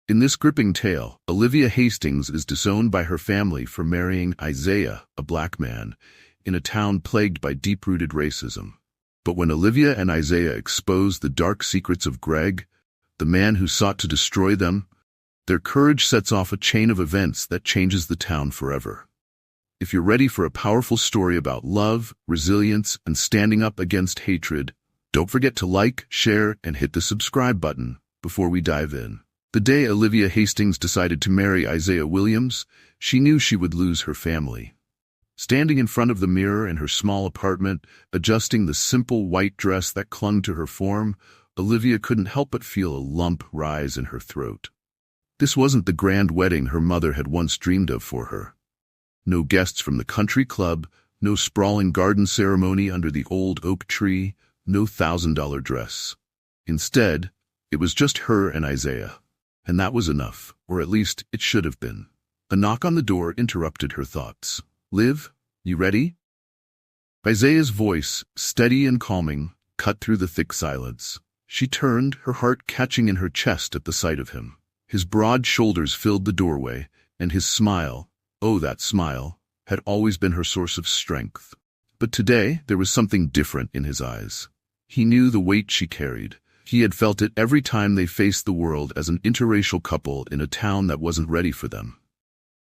In this gripping tale, Olivia Hastings is disowned by her family for marrying Isaiah, a black man, in a town plagued by deep-rooted racism. But when Olivia and Isaiah expose the dark secrets of Greg, the man who sought to destroy them, their courage sets off a chain of events that changes the town forever. If you're ready for a powerful story about love, resilience, and standing up against hatred, don't forget to like, share, and hit the subscribe button before we dive in. The day Olivia Hastings decided to marry Isaiah Williams, she knew she would lose her family. Standing in front of the mirror in her small apartment, adjusting the simple white dress that clung to her form, Olivia couldn't help but feel a lump rise in her throat. This wasn't the grand wedding her mother had once dreamed of for her. No guests from the country club, no sprawling garden ceremony under the old oak tree, no $1,000 dress. Instead, it was just her and Isaiah. And that was enough, or at least it should have been. A knock on the door interrupted her thoughts. "Liv, you ready?" Isaiah's voice, steady and calming, cut through the thick silence. She turned, her heart catching in her chest at the sight of him. His broad shoulders filled the doorway, and his smile, oh that smile, had always been her source of strength. But today there was something different in his eyes. He knew the weight she carried. He had felt it every time they faced the world as an interracial couple in a town that wasn't ready for them.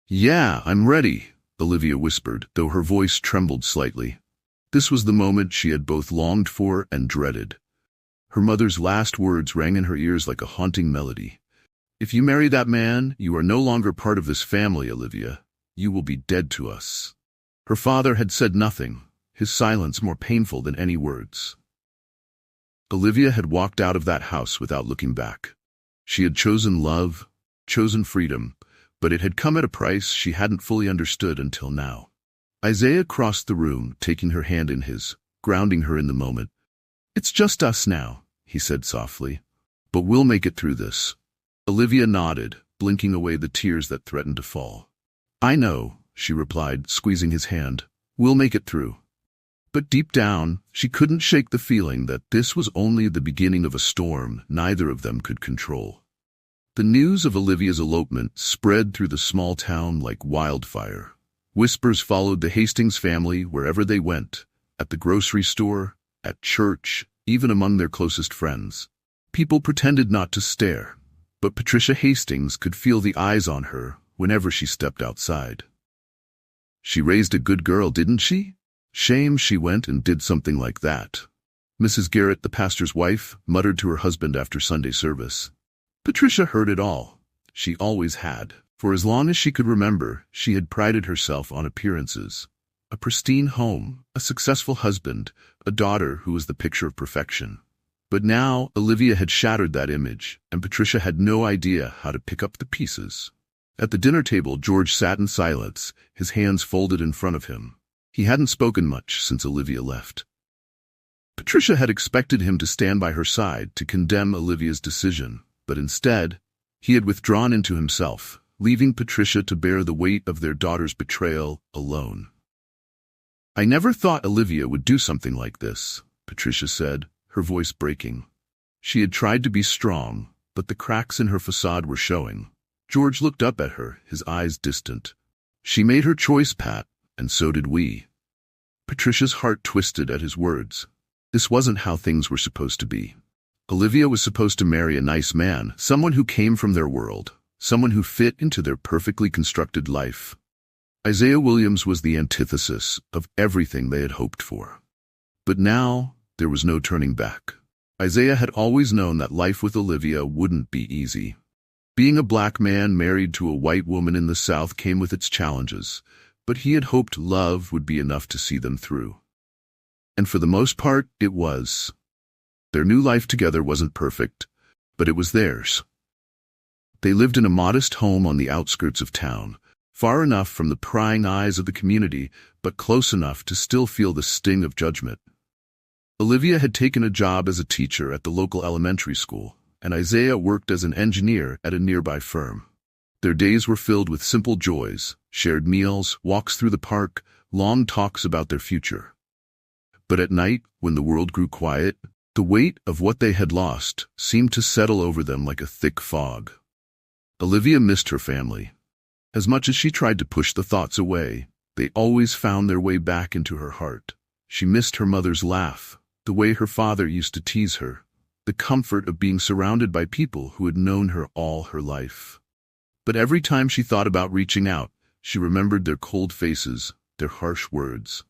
"Yeah, I'm ready," Olivia whispered, though her voice trembled slightly. This was the moment she had both longed for and dreaded. Her mother's last words rang in her ears like a haunting melody. "If you marry that man, you are no longer part of this family, Olivia. You will be dead to us." Her father had said nothing, his silence more painful than any words. Olivia had walked out of that house without looking back. She had chosen love, chosen freedom, but it had come at a price she hadn't fully understood until now. Isaiah crossed the room, taking her hand in his, grounding her in the moment. "It's just us now," he said softly. "But we'll make it through this." Olivia nodded, blinking away the tears that threatened to fall. "I know," she replied, squeezing his hand. "We'll make it through." But deep down, she couldn't shake the feeling that this was only the beginning of a storm neither of them could control. The news of Olivia's elopement spread through the small town like wildfire. Whispers followed the Hastings family wherever they went, at the grocery store, at church, even among their closest friends. People pretended not to stare, but Patricia Hastings could feel the eyes on her whenever she stepped outside. "She raised a good girl, didn't she? Shame she went and did something like that," Mrs. Garrett, the pastor's wife, muttered to her husband after Sunday service. Patricia heard it all. She always had. For as long as she could remember, she had prided herself on appearances. A pristine home, a successful husband, a daughter who was the picture of perfection. But now Olivia had shattered that image, and Patricia had no idea how to pick up the pieces. At the dinner table, George sat in silence, his hands folded in front of him. He hadn't spoken much since Olivia left. Patricia had expected him to stand by her side to condemn Olivia's decision, but instead, he had withdrawn into himself, leaving Patricia to bear the weight of their daughter's betrayal alone. "I never thought Olivia would do something like this," Patricia said, her voice breaking. She had tried to be strong, but the cracks in her facade were showing. George looked up at her, his eyes distant. "She made her choice, Pat, and so did we." Patricia's heart twisted at his words. This wasn't how things were supposed to be. Olivia was supposed to marry a nice man, someone who came from their world, someone who fit into their perfectly constructed life. Isaiah Williams was the antithesis of everything they had hoped for. But now, there was no turning back. Isaiah had always known that life with Olivia wouldn't be easy. Being a black man married to a white woman in the South came with its challenges, but he had hoped love would be enough to see them through. And for the most part, it was. Their new life together wasn't perfect, but it was theirs. They lived in a modest home on the outskirts of town, far enough from the prying eyes of the community, but close enough to still feel the sting of judgment. Olivia had taken a job as a teacher at the local elementary school, and Isaiah worked as an engineer at a nearby firm. Their days were filled with simple joys, shared meals, walks through the park, long talks about their future. But at night, when the world grew quiet, the weight of what they had lost seemed to settle over them like a thick fog. Olivia missed her family. As much as she tried to push the thoughts away, they always found their way back into her heart. She missed her mother's laugh, the way her father used to tease her, the comfort of being surrounded by people who had known her all her life. But every time she thought about reaching out, she remembered their cold faces, their harsh words.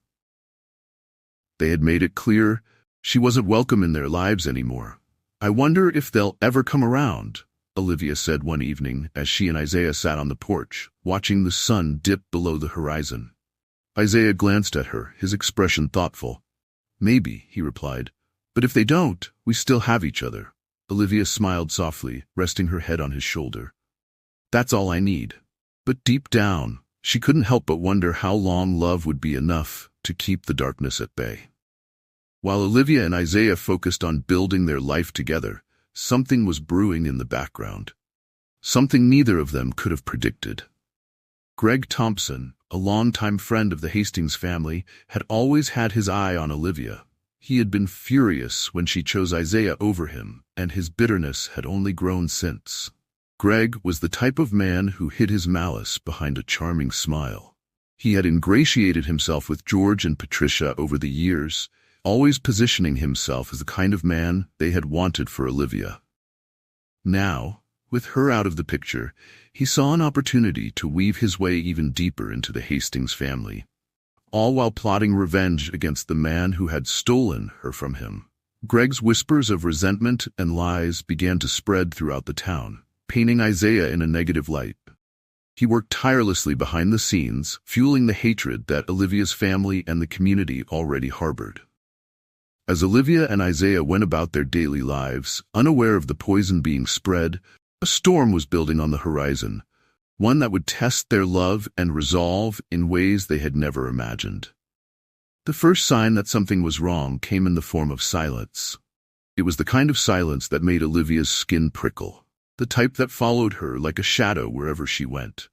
They had made it clear she wasn't welcome in their lives anymore. "I wonder if they'll ever come around," Olivia said one evening as she and Isaiah sat on the porch, watching the sun dip below the horizon. Isaiah glanced at her, his expression thoughtful. "Maybe," he replied. "But if they don't, we still have each other." Olivia smiled softly, resting her head on his shoulder. "That's all I need." But deep down, she couldn't help but wonder how long love would be enough to keep the darkness at bay. While Olivia and Isaiah focused on building their life together, something was brewing in the background. Something neither of them could have predicted. Greg Thompson, a longtime friend of the Hastings family, had always had his eye on Olivia. He had been furious when she chose Isaiah over him, and his bitterness had only grown since. Greg was the type of man who hid his malice behind a charming smile. He had ingratiated himself with George and Patricia over the years, always positioning himself as the kind of man they had wanted for Olivia. Now, with her out of the picture, he saw an opportunity to weave his way even deeper into the Hastings family, all while plotting revenge against the man who had stolen her from him. Greg's whispers of resentment and lies began to spread throughout the town, painting Isaiah in a negative light. He worked tirelessly behind the scenes, fueling the hatred that Olivia's family and the community already harbored. As Olivia and Isaiah went about their daily lives, unaware of the poison being spread, a storm was building on the horizon, one that would test their love and resolve in ways they had never imagined. The first sign that something was wrong came in the form of silence. It was the kind of silence that made Olivia's skin prickle, the type that followed her like a shadow wherever she went.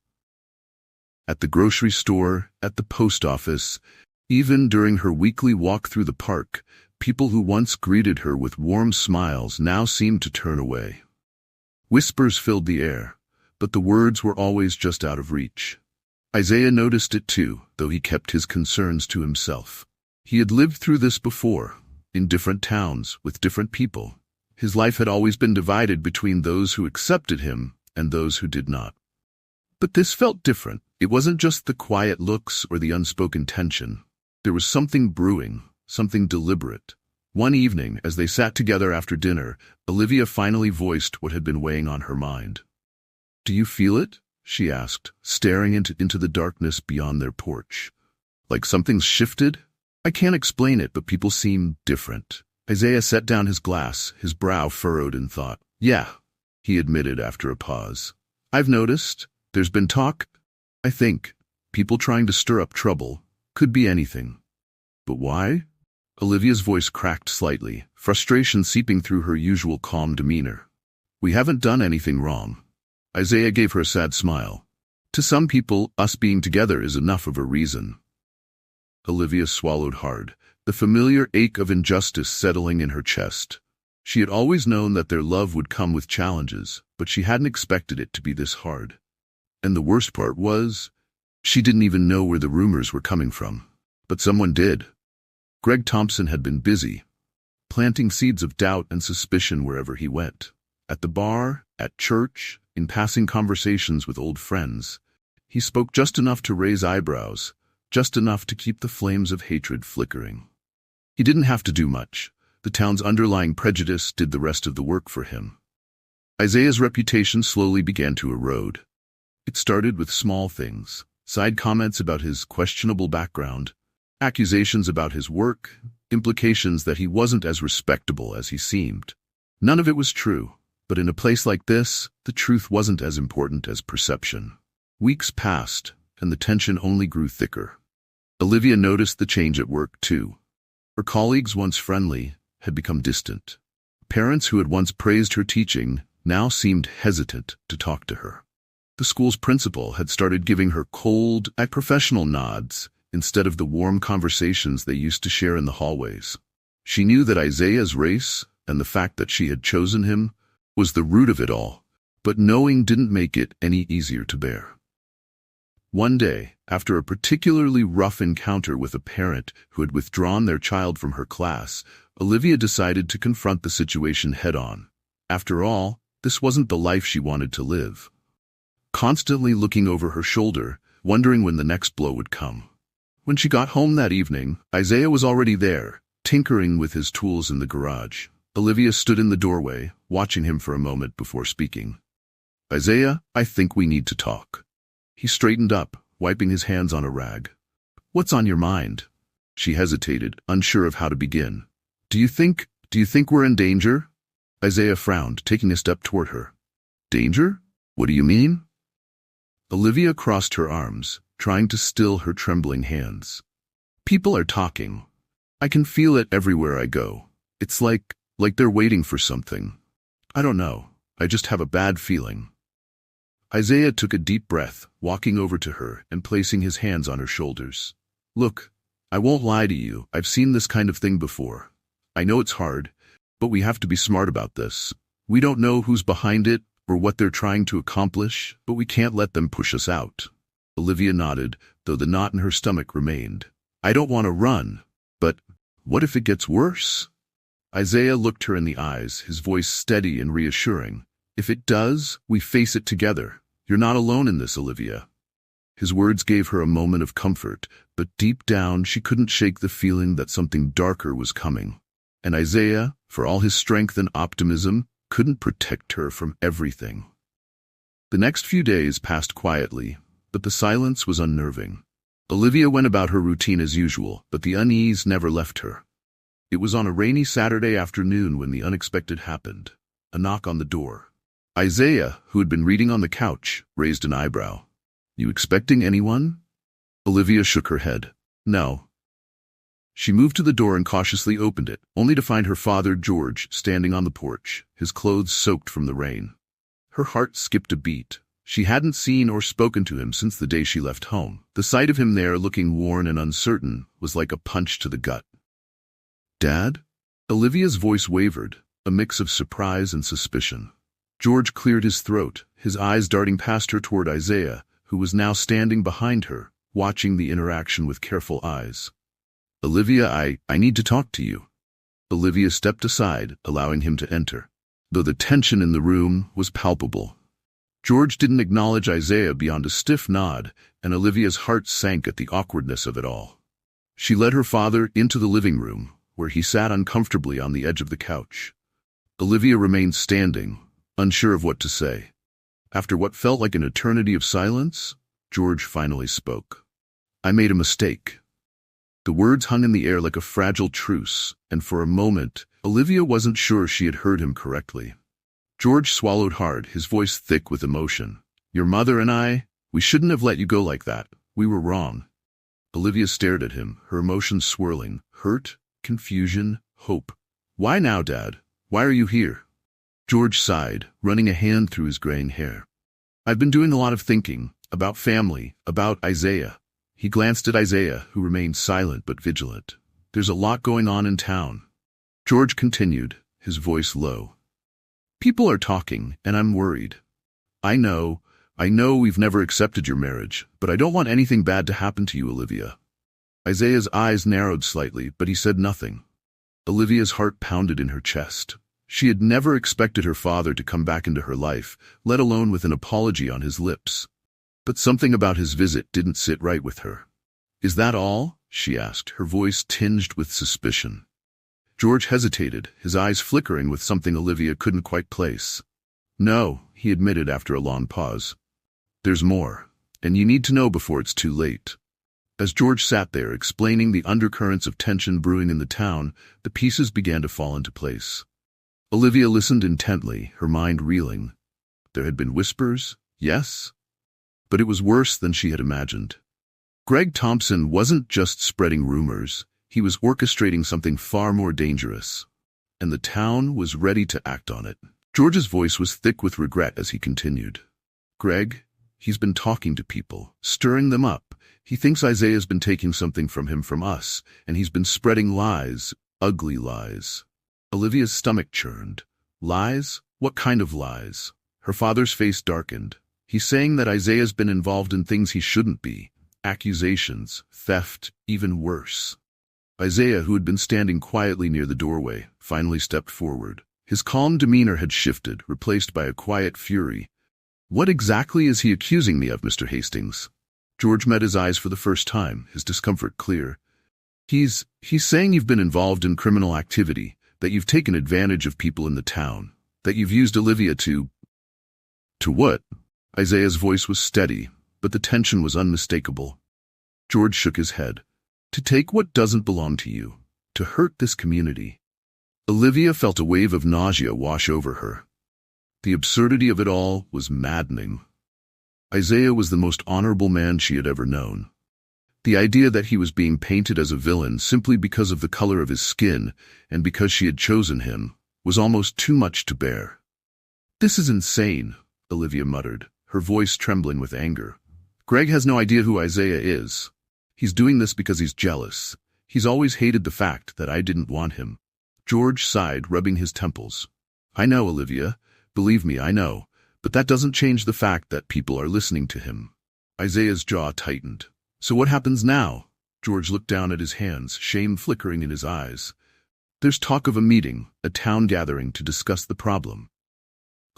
At the grocery store, at the post office, even during her weekly walk through the park, people who once greeted her with warm smiles now seemed to turn away. Whispers filled the air, but the words were always just out of reach. Isaiah noticed it too, though he kept his concerns to himself. He had lived through this before, in different towns, with different people. His life had always been divided between those who accepted him and those who did not. But this felt different. It wasn't just the quiet looks or the unspoken tension. There was something brewing, something deliberate. One evening, as they sat together after dinner, Olivia finally voiced what had been weighing on her mind. "Do you feel it?" she asked, staring into the darkness beyond their porch. "Like something's shifted? I can't explain it, but people seem different." Isaiah set down his glass, his brow furrowed in thought. "Yeah," he admitted after a pause. "I've noticed. There's been talk. I think. People trying to stir up trouble. Could be anything. But why?" Olivia's voice cracked slightly, frustration seeping through her usual calm demeanor. "We haven't done anything wrong." Isaiah gave her a sad smile. "To some people, us being together is enough of a reason." Olivia swallowed hard, the familiar ache of injustice settling in her chest. She had always known that their love would come with challenges, but she hadn't expected it to be this hard. And the worst part was, she didn't even know where the rumors were coming from. But someone did. Greg Thompson had been busy, planting seeds of doubt and suspicion wherever he went. At the bar, at church, in passing conversations with old friends. He spoke just enough to raise eyebrows, just enough to keep the flames of hatred flickering. He didn't have to do much. The town's underlying prejudice did the rest of the work for him. Isaiah's reputation slowly began to erode. It started with small things, side comments about his questionable background, accusations about his work, implications that he wasn't as respectable as he seemed. None of it was true, but in a place like this, the truth wasn't as important as perception. Weeks passed, and the tension only grew thicker. Olivia noticed the change at work, too. Her colleagues, once friendly, had become distant. Parents who had once praised her teaching now seemed hesitant to talk to her. The school's principal had started giving her cold, professional nods instead of the warm conversations they used to share in the hallways. She knew that Isaiah's race, and the fact that she had chosen him, was the root of it all, but knowing didn't make it any easier to bear. One day, after a particularly rough encounter with a parent who had withdrawn their child from her class, Olivia decided to confront the situation head-on. After all, this wasn't the life she wanted to live. Constantly looking over her shoulder, wondering when the next blow would come. When she got home that evening, Isaiah was already there, tinkering with his tools in the garage. Olivia stood in the doorway, watching him for a moment before speaking. "Isaiah, I think we need to talk." He straightened up, wiping his hands on a rag. "What's on your mind?" She hesitated, unsure of how to begin. Do you think we're in danger?" Isaiah frowned, taking a step toward her. "Danger? What do you mean?" Olivia crossed her arms, trying to still her trembling hands. "People are talking. I can feel it everywhere I go. It's like they're waiting for something. I don't know. I just have a bad feeling." Isaiah took a deep breath, walking over to her and placing his hands on her shoulders. "Look, I won't lie to you. I've seen this kind of thing before. I know it's hard, but we have to be smart about this. We don't know who's behind it or what they're trying to accomplish, but we can't let them push us out." Olivia nodded, though the knot in her stomach remained. "I don't want to run, but what if it gets worse?" Isaiah looked her in the eyes, his voice steady and reassuring. "If it does, we face it together. You're not alone in this, Olivia." His words gave her a moment of comfort, but deep down she couldn't shake the feeling that something darker was coming. And Isaiah, for all his strength and optimism, couldn't protect her from everything. The next few days passed quietly, but the silence was unnerving. Olivia went about her routine as usual, but the unease never left her. It was on a rainy Saturday afternoon when the unexpected happened. A knock on the door. Isaiah, who had been reading on the couch, raised an eyebrow. "You expecting anyone?" Olivia shook her head. "No." She moved to the door and cautiously opened it, only to find her father, George, standing on the porch, his clothes soaked from the rain. Her heart skipped a beat. She hadn't seen or spoken to him since the day she left home. The sight of him there, looking worn and uncertain, was like a punch to the gut. "Dad?" Olivia's voice wavered, a mix of surprise and suspicion. George cleared his throat, his eyes darting past her toward Isaiah, who was now standing behind her, watching the interaction with careful eyes. "Olivia, I need to talk to you." Olivia stepped aside, allowing him to enter, though the tension in the room was palpable. George didn't acknowledge Isaiah beyond a stiff nod, and Olivia's heart sank at the awkwardness of it all. She led her father into the living room, where he sat uncomfortably on the edge of the couch. Olivia remained standing, unsure of what to say. After what felt like an eternity of silence, George finally spoke. "I made a mistake." The words hung in the air like a fragile truce, and for a moment, Olivia wasn't sure she had heard him correctly. George swallowed hard, his voice thick with emotion. "Your mother and we shouldn't have let you go like that. We were wrong." Olivia stared at him, her emotions swirling. Hurt, confusion, hope. "Why now, Dad? Why are you here?" George sighed, running a hand through his graying hair. "I've been doing a lot of thinking, about family, about Isaiah." He glanced at Isaiah, who remained silent but vigilant. "There's a lot going on in town." George continued, his voice low. "People are talking, and I'm worried. I know we've never accepted your marriage, but I don't want anything bad to happen to you, Olivia." Isaiah's eyes narrowed slightly, but he said nothing. Olivia's heart pounded in her chest. She had never expected her father to come back into her life, let alone with an apology on his lips. But something about his visit didn't sit right with her. "Is that all?" she asked, her voice tinged with suspicion. George hesitated, his eyes flickering with something Olivia couldn't quite place. "No," he admitted after a long pause. "There's more, and you need to know before it's too late." As George sat there explaining the undercurrents of tension brewing in the town, the pieces began to fall into place. Olivia listened intently, her mind reeling. There had been whispers, yes, but it was worse than she had imagined. Greg Thompson wasn't just spreading rumors, he was orchestrating something far more dangerous. And the town was ready to act on it. George's voice was thick with regret as he continued. "Greg, he's been talking to people, stirring them up. He thinks Isaiah's been taking something from him from us, and he's been spreading lies, ugly lies." Olivia's stomach churned. Lies? What kind of lies? Her father's face darkened. He's saying that Isaiah's been involved in things he shouldn't be. Accusations, theft, even worse. Isaiah, who had been standing quietly near the doorway, finally stepped forward. His calm demeanor had shifted, replaced by a quiet fury. "What exactly is he accusing me of, Mr. Hastings?" George met his eyes for the first time, his discomfort clear. He's saying you've been involved in criminal activity, that you've taken advantage of people in the town, that you've used Olivia to... To what? Isaiah's voice was steady, but the tension was unmistakable. George shook his head. To take what doesn't belong to you, to hurt this community. Olivia felt a wave of nausea wash over her. The absurdity of it all was maddening. Isaiah was the most honorable man she had ever known. The idea that he was being painted as a villain simply because of the color of his skin and because she had chosen him was almost too much to bear. "This is insane," Olivia muttered, her voice trembling with anger. "Greg has no idea who Isaiah is. He's doing this because he's jealous. He's always hated the fact that I didn't want him." George sighed, rubbing his temples. "I know, Olivia. Believe me, I know. But that doesn't change the fact that people are listening to him." Isaiah's jaw tightened. "So what happens now?" George looked down at his hands, shame flickering in his eyes. "There's talk of a meeting, a town gathering to discuss the problem."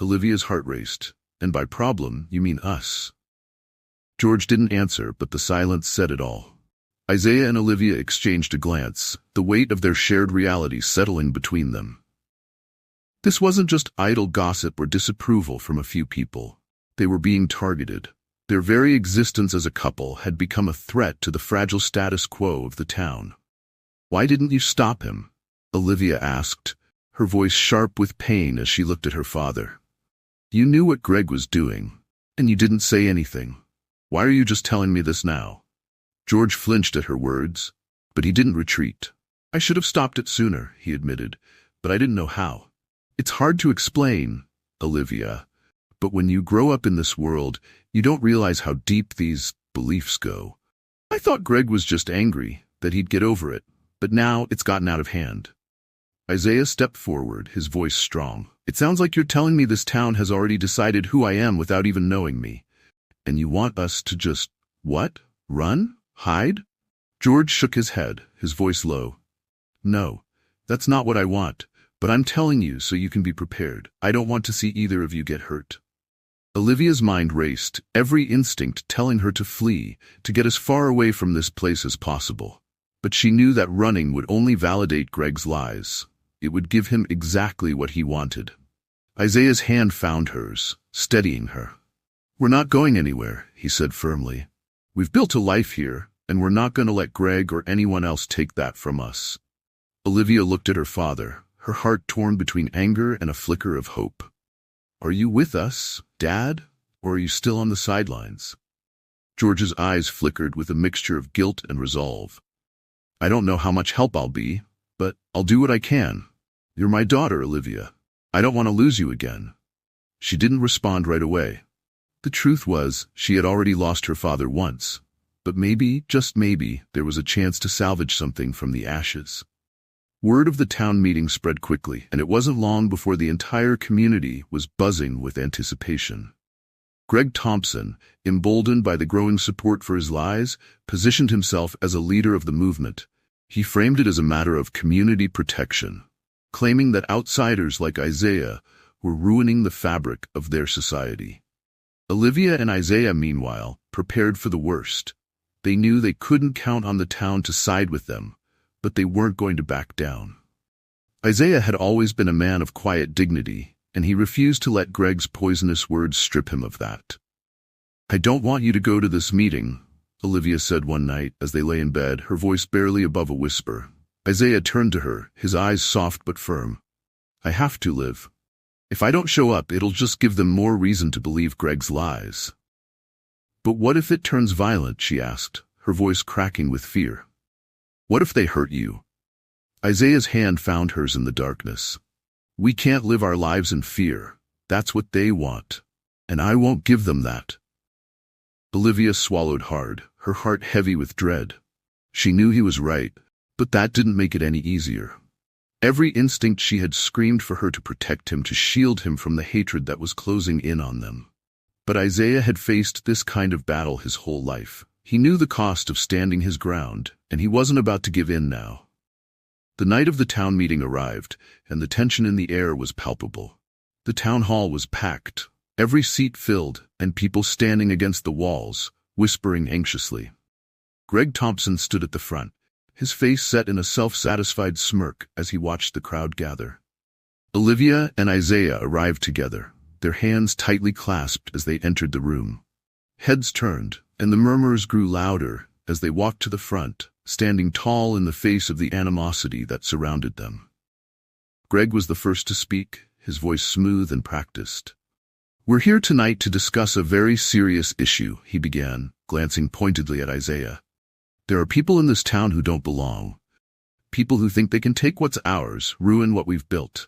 Olivia's heart raced. "And by problem, you mean us." George didn't answer, but the silence said it all. Isaiah and Olivia exchanged a glance, the weight of their shared reality settling between them. This wasn't just idle gossip or disapproval from a few people. They were being targeted. Their very existence as a couple had become a threat to the fragile status quo of the town. "Why didn't you stop him?" Olivia asked, her voice sharp with pain as she looked at her father. "You knew what Greg was doing, and you didn't say anything. Why are you just telling me this now?" George flinched at her words, but he didn't retreat. "I should have stopped it sooner," he admitted, "but I didn't know how. It's hard to explain, Olivia, but when you grow up in this world, you don't realize how deep these beliefs go. I thought Greg was just angry, that he'd get over it, but now it's gotten out of hand." Isaiah stepped forward, his voice strong. "It sounds like you're telling me this town has already decided who I am without even knowing me. And you want us to just, what? Run? Hide?" George shook his head, his voice low. "No, that's not what I want, but I'm telling you so you can be prepared. I don't want to see either of you get hurt." Olivia's mind raced, every instinct telling her to flee, to get as far away from this place as possible. But she knew that running would only validate Greg's lies. It would give him exactly what he wanted. Isaiah's hand found hers, steadying her. "We're not going anywhere," he said firmly. "We've built a life here, and we're not going to let Greg or anyone else take that from us." Olivia looked at her father, her heart torn between anger and a flicker of hope. "Are you with us, Dad, or are you still on the sidelines?" George's eyes flickered with a mixture of guilt and resolve. "I don't know how much help I'll be, but I'll do what I can. You're my daughter, Olivia. I don't want to lose you again." She didn't respond right away. The truth was, she had already lost her father once, but maybe, just maybe, there was a chance to salvage something from the ashes. Word of the town meeting spread quickly, and it wasn't long before the entire community was buzzing with anticipation. Greg Thompson, emboldened by the growing support for his lies, positioned himself as a leader of the movement. He framed it as a matter of community protection, claiming that outsiders like Isaiah were ruining the fabric of their society. Olivia and Isaiah, meanwhile, prepared for the worst. They knew they couldn't count on the town to side with them, but they weren't going to back down. Isaiah had always been a man of quiet dignity, and he refused to let Greg's poisonous words strip him of that. "I don't want you to go to this meeting," Olivia said one night as they lay in bed, her voice barely above a whisper. Isaiah turned to her, his eyes soft but firm. "I have to, Liv. If I don't show up, it'll just give them more reason to believe Greg's lies." "But what if it turns violent?" she asked, her voice cracking with fear. "What if they hurt you?" Isaiah's hand found hers in the darkness. "We can't live our lives in fear. That's what they want. And I won't give them that." Olivia swallowed hard, her heart heavy with dread. She knew he was right, but that didn't make it any easier. Every instinct she had screamed for her to protect him, to shield him from the hatred that was closing in on them. But Isaiah had faced this kind of battle his whole life. He knew the cost of standing his ground, and he wasn't about to give in now. The night of the town meeting arrived, and the tension in the air was palpable. The town hall was packed, every seat filled, and people standing against the walls, whispering anxiously. Greg Thompson stood at the front, his face set in a self-satisfied smirk as he watched the crowd gather. Olivia and Isaiah arrived together, their hands tightly clasped as they entered the room. Heads turned, and the murmurs grew louder as they walked to the front, standing tall in the face of the animosity that surrounded them. Greg was the first to speak, his voice smooth and practiced. "We're here tonight to discuss a very serious issue," he began, glancing pointedly at Isaiah. "There are people in this town who don't belong. People who think they can take what's ours, ruin what we've built."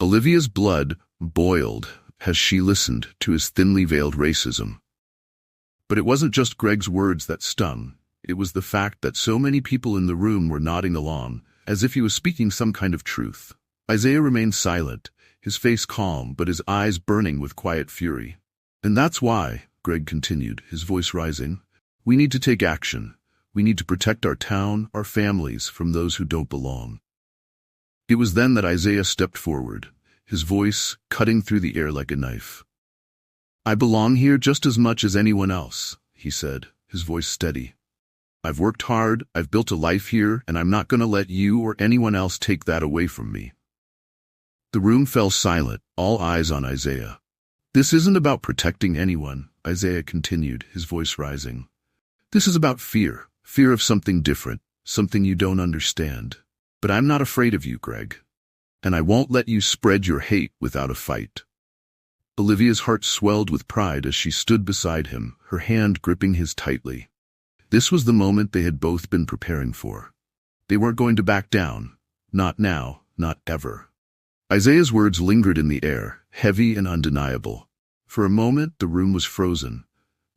Olivia's blood boiled as she listened to his thinly veiled racism. But it wasn't just Greg's words that stung. It was the fact that so many people in the room were nodding along, as if he was speaking some kind of truth. Isaiah remained silent, his face calm but his eyes burning with quiet fury. "And that's why," Greg continued, his voice rising, "we need to take action. We need to protect our town, our families, from those who don't belong." It was then that Isaiah stepped forward, his voice cutting through the air like a knife. "I belong here just as much as anyone else," he said, his voice steady. "I've worked hard, I've built a life here, and I'm not going to let you or anyone else take that away from me." The room fell silent, all eyes on Isaiah. "This isn't about protecting anyone," Isaiah continued, his voice rising. "This is about fear of something different, something you don't understand. But I'm not afraid of you, Greg. And I won't let you spread your hate without a fight." Olivia's heart swelled with pride as she stood beside him, her hand gripping his tightly. This was the moment they had both been preparing for. They weren't going to back down. Not now, not ever. Isaiah's words lingered in the air, heavy and undeniable. For a moment, the room was frozen.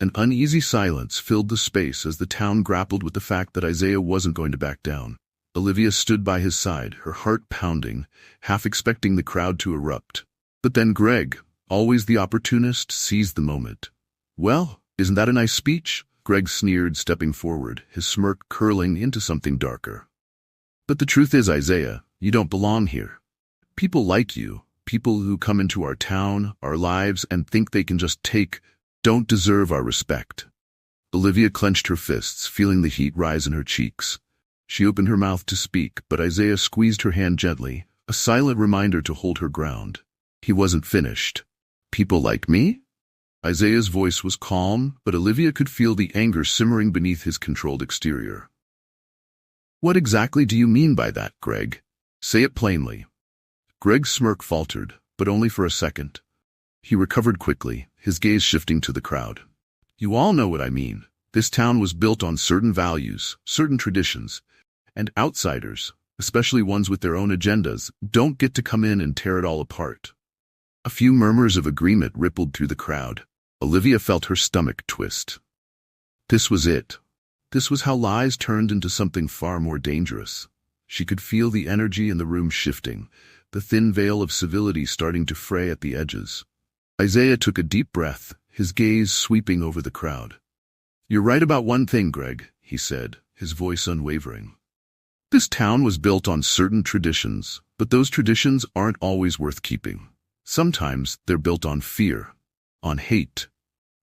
An uneasy silence filled the space as the town grappled with the fact that Isaiah wasn't going to back down. Olivia stood by his side, her heart pounding, half expecting the crowd to erupt. But then Greg, always the opportunist, seized the moment. "Well, isn't that a nice speech?" Greg sneered, stepping forward, his smirk curling into something darker. "But the truth is, Isaiah, you don't belong here. People like you, people who come into our town, our lives, and think they can just don't deserve our respect." Olivia clenched her fists, feeling the heat rise in her cheeks. She opened her mouth to speak, but Isaiah squeezed her hand gently, a silent reminder to hold her ground. He wasn't finished. "People like me?" Isaiah's voice was calm, but Olivia could feel the anger simmering beneath his controlled exterior. "What exactly do you mean by that, Greg? Say it plainly." Greg's smirk faltered, but only for a second. He recovered quickly, his gaze shifting to the crowd. "You all know what I mean. This town was built on certain values, certain traditions, and outsiders, especially ones with their own agendas, don't get to come in and tear it all apart." A few murmurs of agreement rippled through the crowd. Olivia felt her stomach twist. This was it. This was how lies turned into something far more dangerous. She could feel the energy in the room shifting, the thin veil of civility starting to fray at the edges. Isaiah took a deep breath, his gaze sweeping over the crowd. "You're right about one thing, Greg," he said, his voice unwavering. "This town was built on certain traditions, but those traditions aren't always worth keeping. Sometimes they're built on fear, on hate.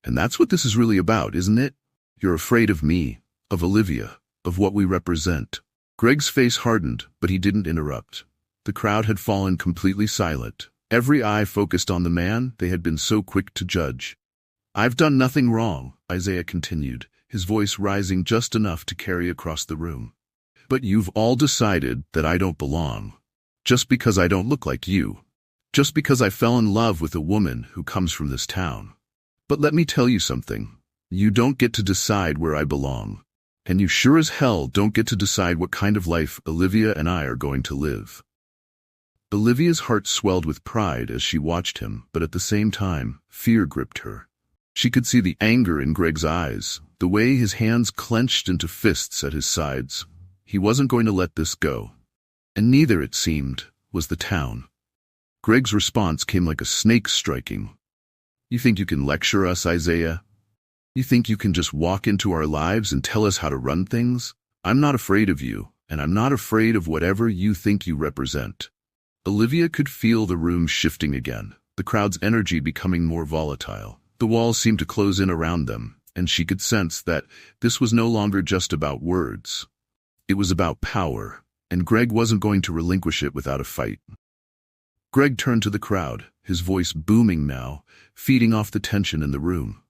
And that's what this is really about, isn't it? You're afraid of me, of Olivia, of what we represent." Greg's face hardened, but he didn't interrupt. The crowd had fallen completely silent, every eye focused on the man they had been so quick to judge. "I've done nothing wrong," Isaiah continued, his voice rising just enough to carry across the room. "But you've all decided that I don't belong. Just because I don't look like you. Just because I fell in love with a woman who comes from this town. But let me tell you something. You don't get to decide where I belong. And you sure as hell don't get to decide what kind of life Olivia and I are going to live." Olivia's heart swelled with pride as she watched him, but at the same time, fear gripped her. She could see the anger in Greg's eyes, the way his hands clenched into fists at his sides. He wasn't going to let this go. and neither, it seemed, was the town. Greg's response came like a snake striking. "You think you can lecture us, Isaiah? You think you can just walk into our lives and tell us how to run things? I'm not afraid of you, and I'm not afraid of whatever you think you represent." Olivia could feel the room shifting again, the crowd's energy becoming more volatile. The walls seemed to close in around them, and she could sense that this was no longer just about words. It was about power, and Greg wasn't going to relinquish it without a fight. Greg turned to the crowd, his voice booming now, feeding off the tension in the room.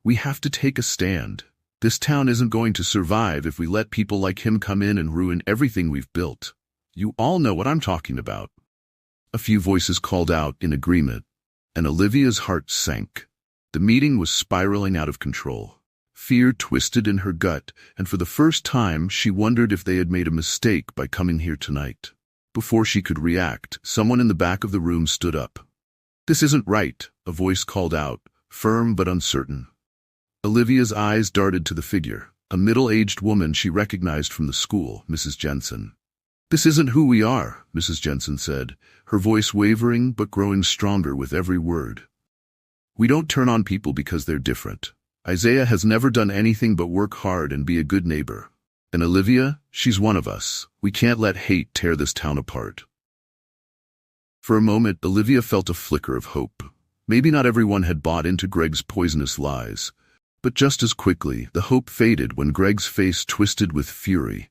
"We have to take a stand. This town isn't going to survive if we let people like him come in and ruin everything we've built. You all know what I'm talking about." A few voices called out in agreement, and Olivia's heart sank. The meeting was spiraling out of control. Fear twisted in her gut, and for the first time she wondered if they had made a mistake by coming here tonight. Before she could react, someone in the back of the room stood up. "This isn't right," a voice called out, firm but uncertain. Olivia's eyes darted to the figure, a middle-aged woman she recognized from the school, Mrs. Jensen. "This isn't who we are," Mrs. Jensen said, her voice wavering but growing stronger with every word. "We don't turn on people because they're different. Isaiah has never done anything but work hard and be a good neighbor. And Olivia, she's one of us. We can't let hate tear this town apart." For a moment, Olivia felt a flicker of hope. Maybe not everyone had bought into Greg's poisonous lies. But just as quickly, the hope faded when Greg's face twisted with fury.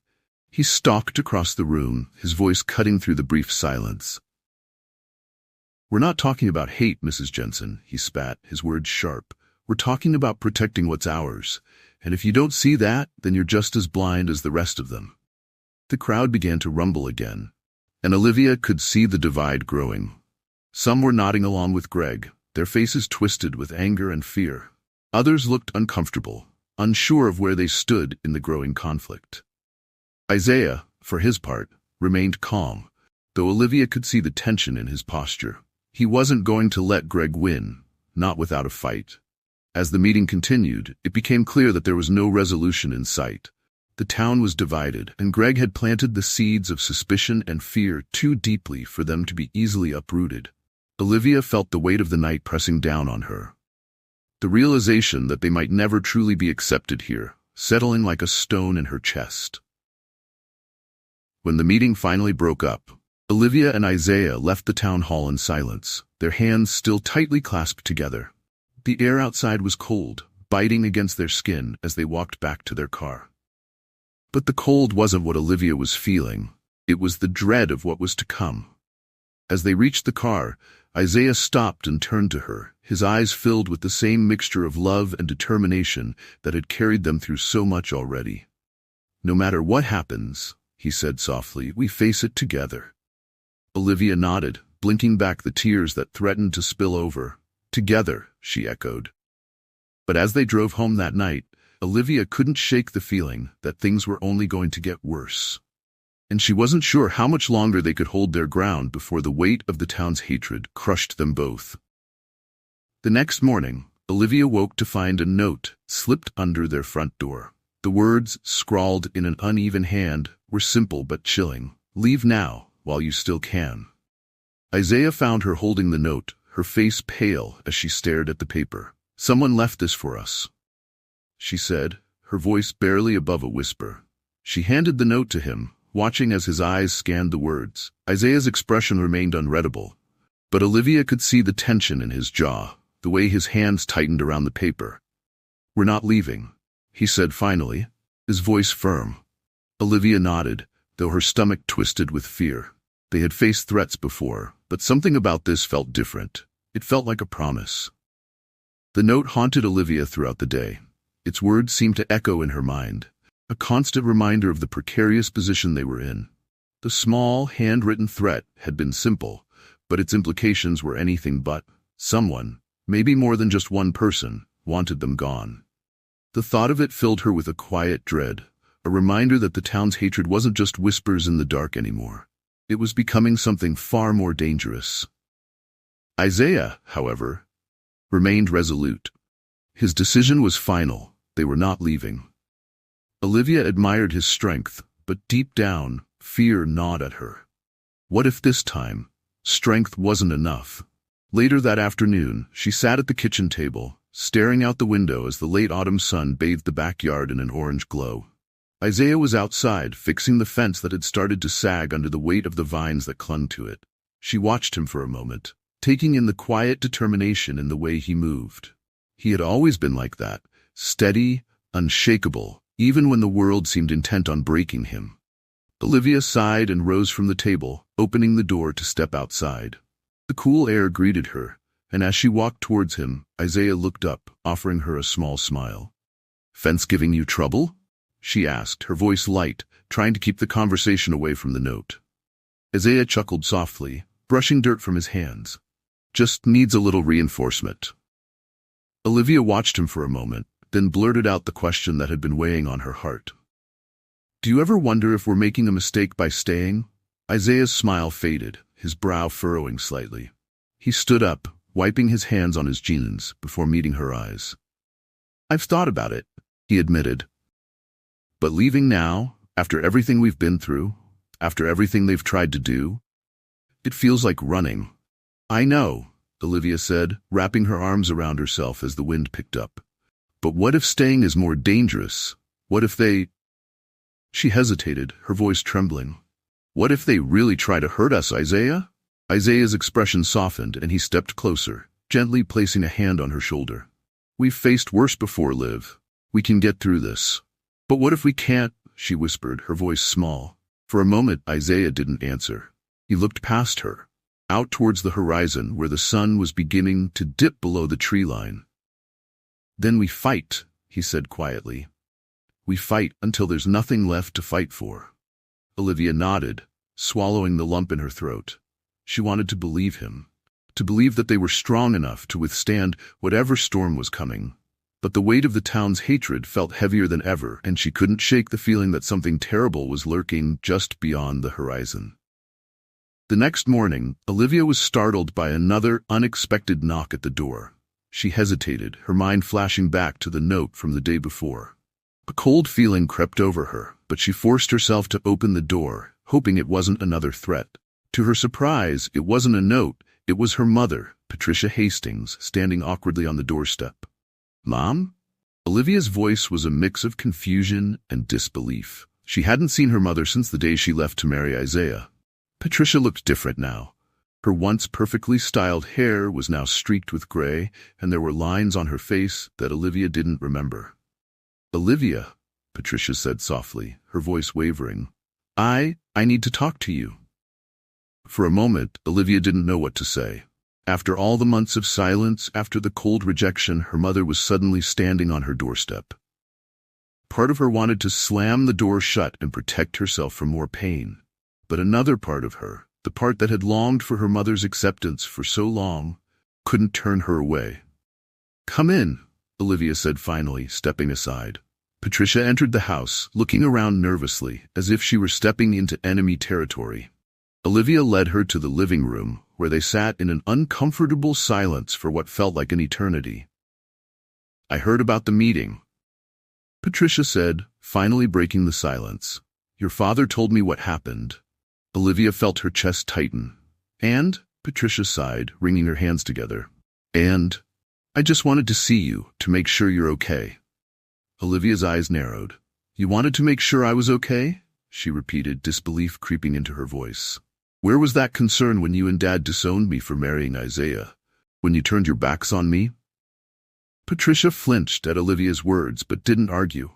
He stalked across the room, his voice cutting through the brief silence. "We're not talking about hate, Mrs. Jensen," he spat, his words sharp. "We're talking about protecting what's ours. And if you don't see that, then you're just as blind as the rest of them." The crowd began to rumble again, and Olivia could see the divide growing. Some were nodding along with Greg, their faces twisted with anger and fear. Others looked uncomfortable, unsure of where they stood in the growing conflict. Isaiah, for his part, remained calm, though Olivia could see the tension in his posture. He wasn't going to let Greg win, not without a fight. As the meeting continued, it became clear that there was no resolution in sight. The town was divided, and Greg had planted the seeds of suspicion and fear too deeply for them to be easily uprooted. Olivia felt the weight of the night pressing down on her. The realization that they might never truly be accepted here, settling like a stone in her chest. When the meeting finally broke up, Olivia and Isaiah left the town hall in silence, their hands still tightly clasped together. The air outside was cold, biting against their skin as they walked back to their car. But the cold wasn't what Olivia was feeling. It was the dread of what was to come. As they reached the car, Isaiah stopped and turned to her, his eyes filled with the same mixture of love and determination that had carried them through so much already. "No matter what happens," he said softly, "we face it together." Olivia nodded, blinking back the tears that threatened to spill over. "Together," she echoed. But as they drove home that night, Olivia couldn't shake the feeling that things were only going to get worse. And she wasn't sure how much longer they could hold their ground before the weight of the town's hatred crushed them both. The next morning, Olivia woke to find a note slipped under their front door. The words, scrawled in an uneven hand, were simple but chilling. "Leave now, while you still can." Isaiah found her holding the note, her face pale as she stared at the paper. "Someone left this for us," she said, her voice barely above a whisper. She handed the note to him, watching as his eyes scanned the words. Isaiah's expression remained unreadable, but Olivia could see the tension in his jaw, the way his hands tightened around the paper. "We're not leaving," he said finally, his voice firm. Olivia nodded, though her stomach twisted with fear. They had faced threats before, but something about this felt different. It felt like a promise. The note haunted Olivia throughout the day. Its words seemed to echo in her mind, a constant reminder of the precarious position they were in. The small, handwritten threat had been simple, but its implications were anything but. Someone, maybe more than just one person, wanted them gone. The thought of it filled her with a quiet dread, a reminder that the town's hatred wasn't just whispers in the dark anymore. It was becoming something far more dangerous. Isaiah, however, remained resolute. His decision was final. They were not leaving. Olivia admired his strength, but deep down, Fear gnawed at her. What if this time, strength wasn't enough? Later that afternoon, she sat at the kitchen table, staring out the window as the late autumn sun bathed the backyard in an orange glow. Isaiah was outside, fixing the fence that had started to sag under the weight of the vines that clung to it. She watched him for a moment, taking in the quiet determination in the way he moved. He had always been like that, steady, unshakable, even when the world seemed intent on breaking him. Olivia sighed and rose from the table, opening the door to step outside. The cool air greeted her, and as she walked towards him, Isaiah looked up, offering her a small smile. "Fence giving you trouble?" she asked, her voice light, trying to keep the conversation away from the note. Isaiah chuckled softly, brushing dirt from his hands. "Just needs a little reinforcement." Olivia watched him for a moment, then blurted out the question that had been weighing on her heart. "Do you ever wonder if we're making a mistake by staying?" Isaiah's smile faded, his brow furrowing slightly. He stood up, wiping his hands on his jeans before meeting her eyes. "I've thought about it," he admitted. "But leaving now, after everything we've been through, after everything they've tried to do, it feels like running." "I know," Olivia said, wrapping her arms around herself as the wind picked up. "But what if staying is more dangerous? What if they—" She hesitated, her voice trembling. "What if they really try to hurt us, Isaiah?" Isaiah's expression softened and he stepped closer, gently placing a hand on her shoulder. "We've faced worse before, Liv. We can get through this." "But what if we can't?" she whispered, her voice small. For a moment, Isaiah didn't answer. He looked past her, out towards the horizon where the sun was beginning to dip below the tree line. "Then we fight," he said quietly. "We fight until there's nothing left to fight for." Olivia nodded, swallowing the lump in her throat. She wanted to believe him, to believe that they were strong enough to withstand whatever storm was coming. But the weight of the town's hatred felt heavier than ever, and she couldn't shake the feeling that something terrible was lurking just beyond the horizon. The next morning, Olivia was startled by another unexpected knock at the door. She hesitated, her mind flashing back to the note from the day before. A cold feeling crept over her, but she forced herself to open the door, hoping it wasn't another threat. To her surprise, it wasn't a note, it was her mother, Patricia Hastings, standing awkwardly on the doorstep. "Mom?" Olivia's voice was a mix of confusion and disbelief. She hadn't seen her mother since the day she left to marry Isaiah. Patricia looked different now. Her once perfectly styled hair was now streaked with gray, and there were lines on her face that Olivia didn't remember. "Olivia," Patricia said softly, her voice wavering. I need to talk to you." For a moment, Olivia didn't know what to say. After all the months of silence, after the cold rejection, her mother was suddenly standing on her doorstep. Part of her wanted to slam the door shut and protect herself from more pain. But another part of her, the part that had longed for her mother's acceptance for so long, couldn't turn her away. "Come in," Olivia said finally, stepping aside. Patricia entered the house, looking around nervously, as if she were stepping into enemy territory. Olivia led her to the living room, where they sat in an uncomfortable silence for what felt like an eternity. "I heard about the meeting," Patricia said, finally breaking the silence. "Your father told me what happened." Olivia felt her chest tighten. "And?" Patricia sighed, wringing her hands together. "And? I just wanted to see you, to make sure you're okay." Olivia's eyes narrowed. "You wanted to make sure I was okay?" she repeated, disbelief creeping into her voice. "Where was that concern when you and Dad disowned me for marrying Isaiah? When you turned your backs on me?" Patricia flinched at Olivia's words but didn't argue.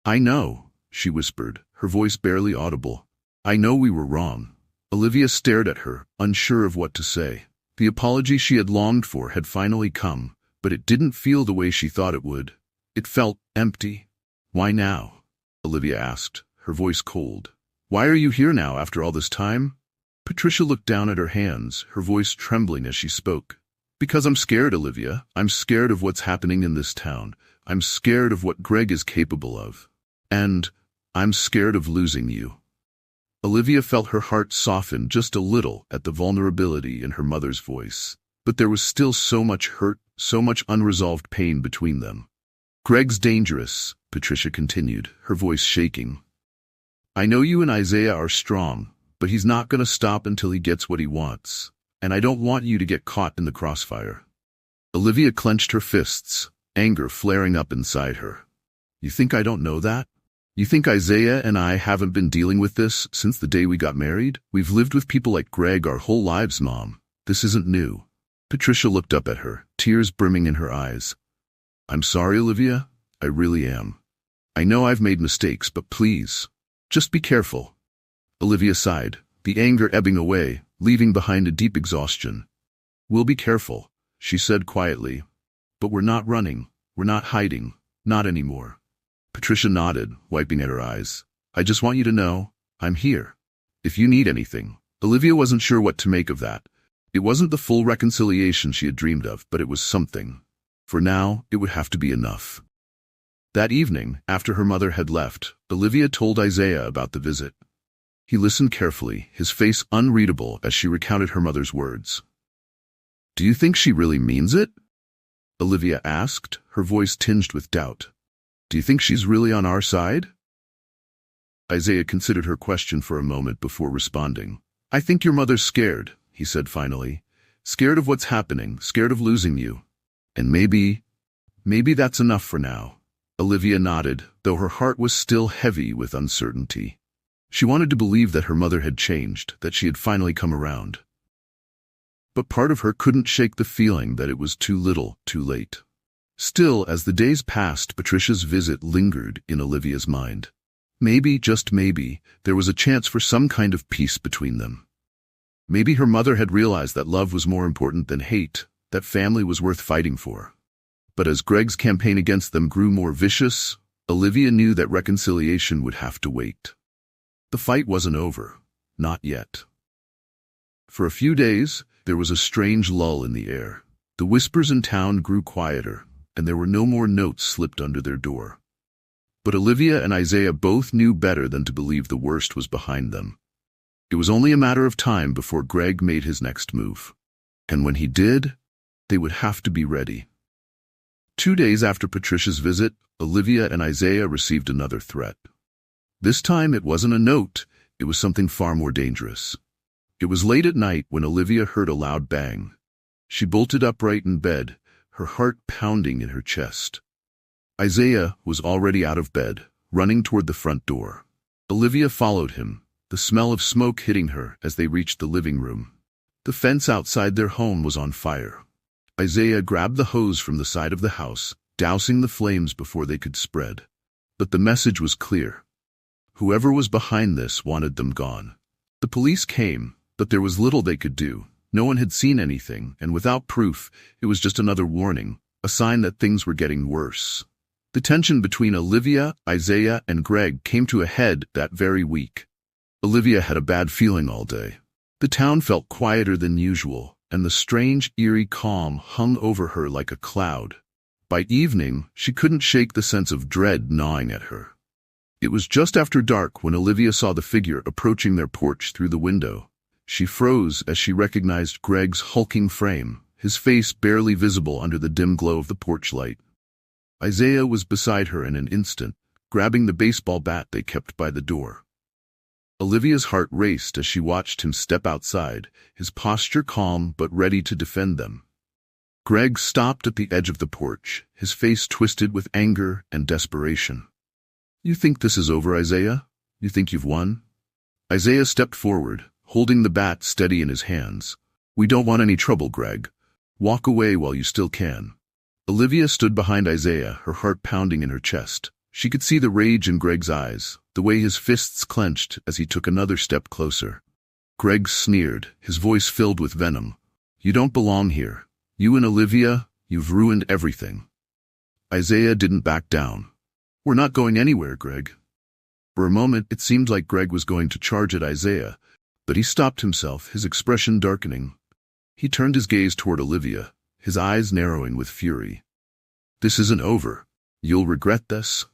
"I know," she whispered, her voice barely audible. "I know we were wrong." Olivia stared at her, unsure of what to say. The apology she had longed for had finally come, but it didn't feel the way she thought it would. It felt empty. "Why now?" Olivia asked, her voice cold. "Why are you here now after all this time?" Patricia looked down at her hands, her voice trembling as she spoke. "Because I'm scared, Olivia. I'm scared of what's happening in this town. I'm scared of what Greg is capable of. And I'm scared of losing you." Olivia felt her heart soften just a little at the vulnerability in her mother's voice. But there was still so much hurt, so much unresolved pain between them. "Greg's dangerous," Patricia continued, her voice shaking. I know you and Isaiah are strong, but he's not going to stop until he gets what he wants, and I don't want you to get caught in the crossfire." Olivia clenched her fists, anger flaring up inside her. "You think I don't know that? You think Isaiah and I haven't been dealing with this since the day we got married? We've lived with people like Greg our whole lives, Mom. This isn't new." Patricia looked up at her, tears brimming in her eyes. "I'm sorry, Olivia. I really am. I know I've made mistakes, but please, just be careful." Olivia sighed, the anger ebbing away, leaving behind a deep exhaustion. "We'll be careful," she said quietly. "But we're not running. We're not hiding. Not anymore." Patricia nodded, wiping at her eyes. "I just want you to know, I'm here. If you need anything." Olivia wasn't sure what to make of that. It wasn't the full reconciliation she had dreamed of, but it was something. For now, it would have to be enough. That evening, after her mother had left, Olivia told Isaiah about the visit. He listened carefully, his face unreadable as she recounted her mother's words. "Do you think she really means it?" Olivia asked, her voice tinged with doubt. "Do you think she's really on our side?" Isaiah considered her question for a moment before responding. "I think your mother's scared," he said finally. "Scared of what's happening, scared of losing you. And maybe that's enough for now." Olivia nodded, though her heart was still heavy with uncertainty. She wanted to believe that her mother had changed, that she had finally come around. But part of her couldn't shake the feeling that it was too little, too late. Still, as the days passed, Patricia's visit lingered in Olivia's mind. Maybe, just maybe, there was a chance for some kind of peace between them. Maybe her mother had realized that love was more important than hate, that family was worth fighting for. But as Greg's campaign against them grew more vicious, Olivia knew that reconciliation would have to wait. The fight wasn't over. Not yet. For a few days, there was a strange lull in the air. The whispers in town grew quieter, and there were no more notes slipped under their door. But Olivia and Isaiah both knew better than to believe the worst was behind them. It was only a matter of time before Greg made his next move. And when he did, they would have to be ready. 2 days after Patricia's visit, Olivia and Isaiah received another threat. This time it wasn't a note, it was something far more dangerous. It was late at night when Olivia heard a loud bang. She bolted upright in bed, her heart pounding in her chest. Isaiah was already out of bed, running toward the front door. Olivia followed him, the smell of smoke hitting her as they reached the living room. The fence outside their home was on fire. Isaiah grabbed the hose from the side of the house, dousing the flames before they could spread. But the message was clear. Whoever was behind this wanted them gone. The police came, but there was little they could do. No one had seen anything, and without proof, it was just another warning, a sign that things were getting worse. The tension between Olivia, Isaiah, and Greg came to a head that very week. Olivia had a bad feeling all day. The town felt quieter than usual, and the strange, eerie calm hung over her like a cloud. By evening, she couldn't shake the sense of dread gnawing at her. It was just after dark when Olivia saw the figure approaching their porch through the window. She froze as she recognized Greg's hulking frame, his face barely visible under the dim glow of the porch light. Isaiah was beside her in an instant, grabbing the baseball bat they kept by the door. Olivia's heart raced as she watched him step outside, his posture calm but ready to defend them. Greg stopped at the edge of the porch, his face twisted with anger and desperation. "You think this is over, Isaiah? You think you've won?" Isaiah stepped forward, holding the bat steady in his hands. "We don't want any trouble, Greg. Walk away while you still can." Olivia stood behind Isaiah, her heart pounding in her chest. She could see the rage in Greg's eyes, the way his fists clenched as he took another step closer. Greg sneered, his voice filled with venom. "You don't belong here. You and Olivia, you've ruined everything." Isaiah didn't back down. "We're not going anywhere, Greg." For a moment, it seemed like Greg was going to charge at Isaiah, but he stopped himself, his expression darkening. He turned his gaze toward Olivia, his eyes narrowing with fury. "This isn't over. You'll regret this."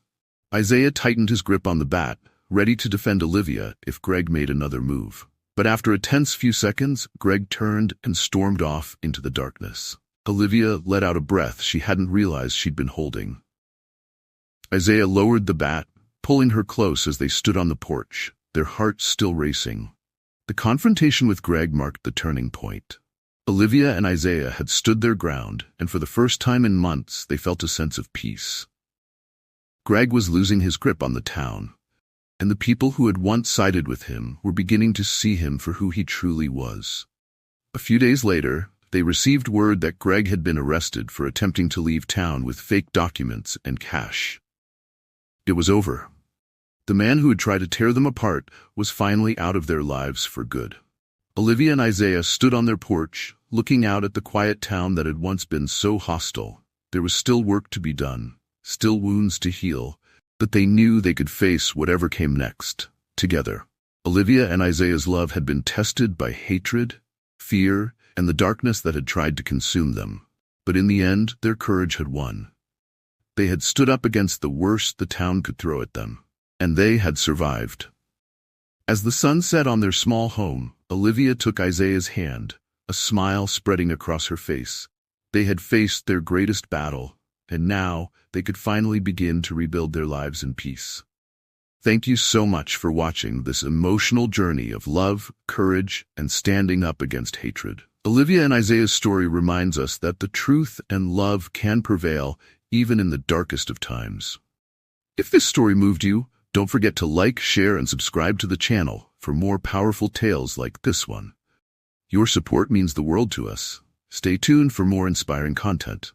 Isaiah tightened his grip on the bat, ready to defend Olivia if Greg made another move. But after a tense few seconds, Greg turned and stormed off into the darkness. Olivia let out a breath she hadn't realized she'd been holding. Isaiah lowered the bat, pulling her close as they stood on the porch, their hearts still racing. The confrontation with Greg marked the turning point. Olivia and Isaiah had stood their ground, and for the first time in months, they felt a sense of peace. Greg was losing his grip on the town, and the people who had once sided with him were beginning to see him for who he truly was. A few days later, they received word that Greg had been arrested for attempting to leave town with fake documents and cash. It was over. The man who had tried to tear them apart was finally out of their lives for good. Olivia and Isaiah stood on their porch, looking out at the quiet town that had once been so hostile. There was still work to be done, still wounds to heal, but they knew they could face whatever came next, together. Olivia and Isaiah's love had been tested by hatred, fear, and the darkness that had tried to consume them. But in the end, their courage had won. They had stood up against the worst the town could throw at them, and they had survived. As the sun set on their small home, Olivia took Isaiah's hand, a smile spreading across her face. They had faced their greatest battle, and now they could finally begin to rebuild their lives in peace. Thank you so much for watching this emotional journey of love, courage, and standing up against hatred. Olivia and Isaiah's story reminds us that the truth and love can prevail even in the darkest of times. If this story moved you, don't forget to like, share, and subscribe to the channel for more powerful tales like this one. Your support means the world to us. Stay tuned for more inspiring content.